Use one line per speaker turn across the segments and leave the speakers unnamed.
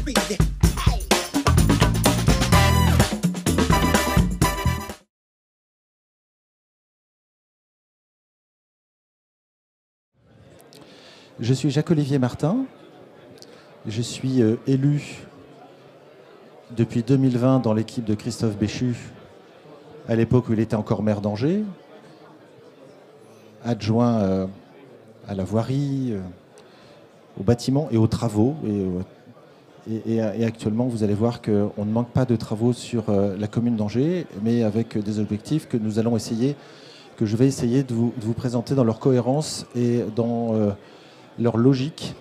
Je suis Jacques-Olivier Martin. Je suis élu depuis 2020 dans l'équipe de Christophe Béchu, à l'époque où il était encore maire d'Angers, adjoint à la voirie, aux bâtiments et aux travaux. Et actuellement, vous allez voir qu'on ne manque pas de travaux sur la commune d'Angers, mais avec des objectifs que nous allons essayer, que je vais essayer de vous présenter dans leur cohérence et dans leur logique.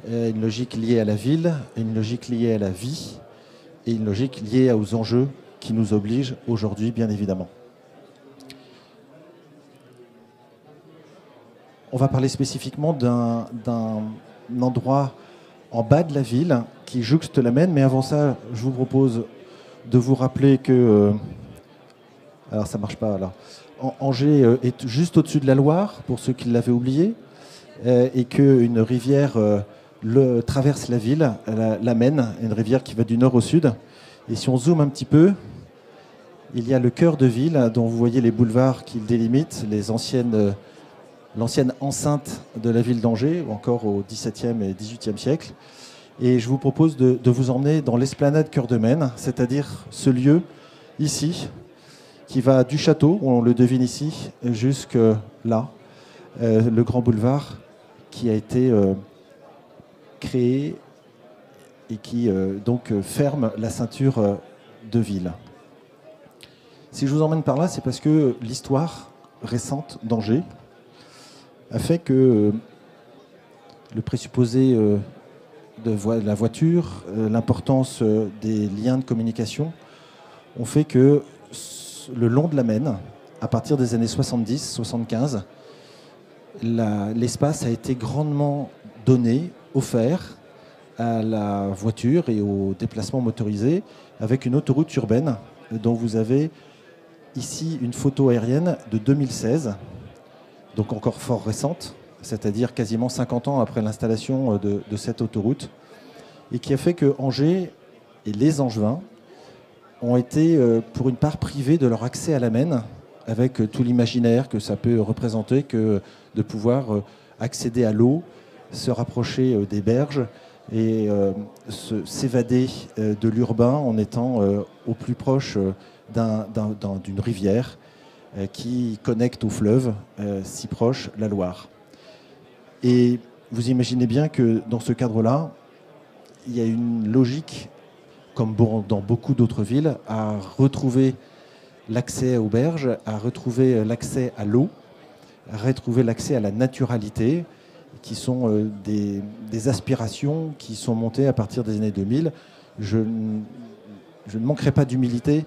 Une logique liée à la ville, une logique liée à la vie et une logique liée aux enjeux qui nous obligent aujourd'hui, bien évidemment. On va parler spécifiquement d'un endroit en bas de la ville qui jouxte la Maine, mais avant ça, je vous propose de vous rappeler que... alors ça ne marche pas, là. Angers est juste au-dessus de la Loire, pour ceux qui l'avaient oublié, et qu'une rivière traverse la ville, la Maine, une rivière qui va du nord au sud. Et si on zoome un petit peu, il y a le cœur de ville, dont vous voyez les boulevards qui le délimitent, l'ancienne enceinte de la ville d'Angers, encore au XVIIe et XVIIIe siècle. Et je vous propose de vous emmener dans l'esplanade Cœur de Maine, c'est-à-dire ce lieu ici, qui va du château, on le devine ici, jusque là, le grand boulevard qui a été créé et qui donc ferme la ceinture de ville. Si je vous emmène par là, c'est parce que l'histoire récente d'Angers a fait que le présupposé de la voiture, l'importance des liens de communication ont fait que le long de la Maine, à partir des années 70-75, l'espace a été grandement donné, offert à la voiture et aux déplacements motorisés avec une autoroute urbaine dont vous avez ici une photo aérienne de 2016, donc encore fort récente, c'est-à-dire quasiment 50 ans après l'installation de cette autoroute, et qui a fait que Angers et les Angevins ont été pour une part privés de leur accès à la Maine, avec tout l'imaginaire que ça peut représenter que de pouvoir accéder à l'eau, se rapprocher des berges et s'évader de l'urbain en étant au plus proche d'une rivière qui connecte au fleuve si proche, la Loire. Et vous imaginez bien que dans ce cadre-là, il y a une logique, comme dans beaucoup d'autres villes, à retrouver l'accès aux berges, à retrouver l'accès à l'eau, à retrouver l'accès à la naturalité, qui sont des aspirations qui sont montées à partir des années 2000. Je ne manquerai pas d'humilité,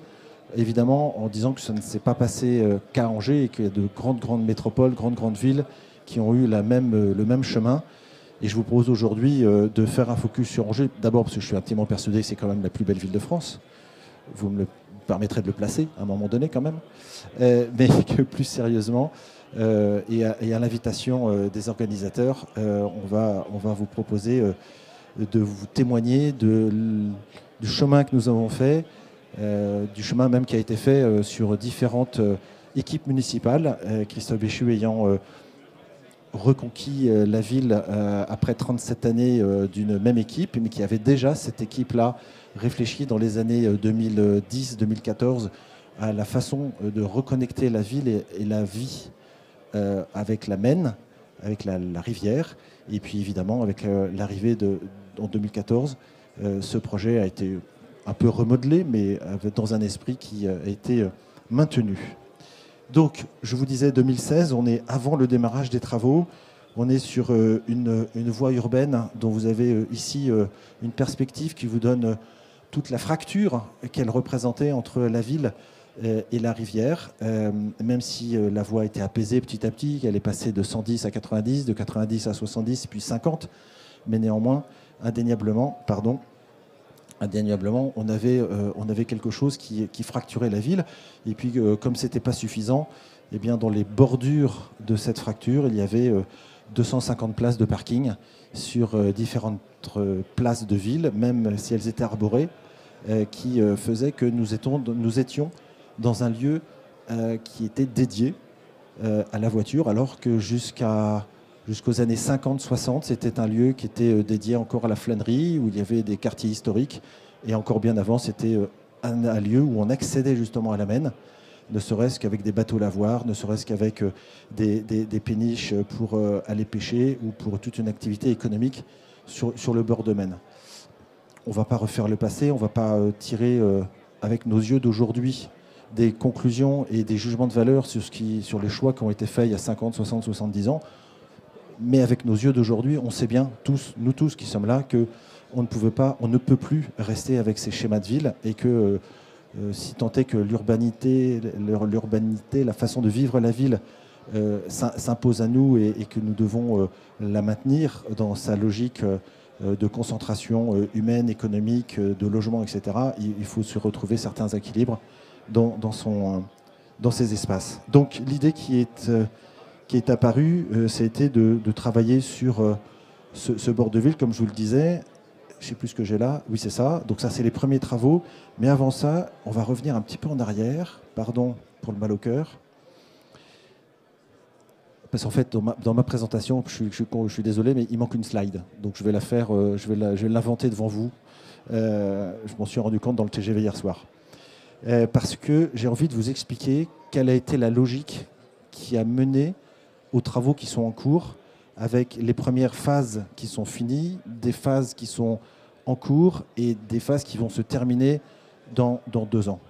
évidemment, en disant que ça ne s'est pas passé qu'à Angers et qu'il y a de grandes métropoles, grandes villes qui ont eu le même chemin. Et je vous propose aujourd'hui de faire un focus sur Angers, d'abord parce que je suis intimement persuadé que c'est quand même la plus belle ville de France. Vous me permettrez de le placer à un moment donné quand même. Mais que plus sérieusement, et à l'invitation des organisateurs, on va vous proposer de vous témoigner du chemin que nous avons fait, du chemin même qui a été fait sur différentes équipes municipales, Christophe Béchu ayant reconquis la ville après 37 années d'une même équipe, mais qui avait déjà, cette équipe-là, réfléchi dans les années 2010-2014 à la façon de reconnecter la ville et la vie avec la Maine, avec la rivière, et puis évidemment avec l'arrivée en 2014, ce projet a été un peu remodelé, mais dans un esprit qui a été maintenu. Donc, je vous disais 2016, on est avant le démarrage des travaux, on est sur une voie urbaine dont vous avez ici une perspective qui vous donne toute la fracture qu'elle représentait entre la ville et la rivière, même si la voie a été apaisée petit à petit, qu'elle est passée de 110 à 90, de 90 à 70, puis 50, mais néanmoins, indéniablement, on avait quelque chose qui fracturait la ville. Et puis, comme ce n'était pas suffisant, eh bien, dans les bordures de cette fracture, il y avait 250 places de parking sur différentes places de ville, même si elles étaient arborées, qui faisait que nous étions dans un lieu qui était dédié à la voiture, alors que jusqu'aux années 50-60, c'était un lieu qui était dédié encore à la flânerie, où il y avait des quartiers historiques, et encore bien avant, c'était un lieu où on accédait justement à la Maine, ne serait-ce qu'avec des bateaux lavoirs, ne serait-ce qu'avec des péniches pour aller pêcher ou pour toute une activité économique sur le bord de Maine. On ne va pas refaire le passé, on ne va pas tirer avec nos yeux d'aujourd'hui des conclusions et des jugements de valeur sur les choix qui ont été faits il y a 50, 60, 70 ans. Mais avec nos yeux d'aujourd'hui, on sait bien, nous tous qui sommes là, qu'on ne peut plus rester avec ces schémas de ville et que si tant est que l'urbanité, la façon de vivre la ville s'impose à nous et que nous devons la maintenir dans sa logique de concentration humaine, économique, de logement, etc., il faut se retrouver certains équilibres dans ces espaces. Donc l'idée qui est apparue, ça a été de travailler sur ce bord de ville, comme je vous le disais. Je ne sais plus ce que j'ai là. Oui, c'est ça. Donc ça, c'est les premiers travaux. Mais avant ça, on va revenir un petit peu en arrière. Pardon pour le mal au cœur. Parce qu'en fait, dans ma présentation, je suis désolé, mais il manque une slide. Donc je vais la faire, je vais l'inventer devant vous. Je m'en suis rendu compte dans le TGV hier soir. Parce que j'ai envie de vous expliquer quelle a été la logique qui a mené aux travaux qui sont en cours, avec les premières phases qui sont finies, des phases qui sont en cours et des phases qui vont se terminer dans 2 ans.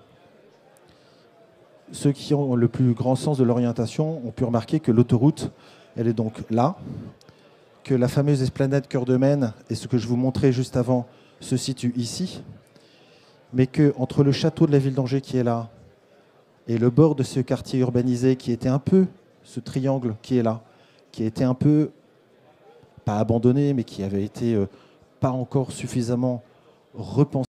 Ceux qui ont le plus grand sens de l'orientation ont pu remarquer que l'autoroute, elle est donc là, que la fameuse esplanade Cœur de Maine, et ce que je vous montrais juste avant, se situe ici, mais qu'entre le château de la ville d'Angers qui est là et le bord de ce quartier urbanisé qui était un peu ce triangle qui est là, qui a été un peu, pas abandonné, mais qui avait été pas encore suffisamment repensé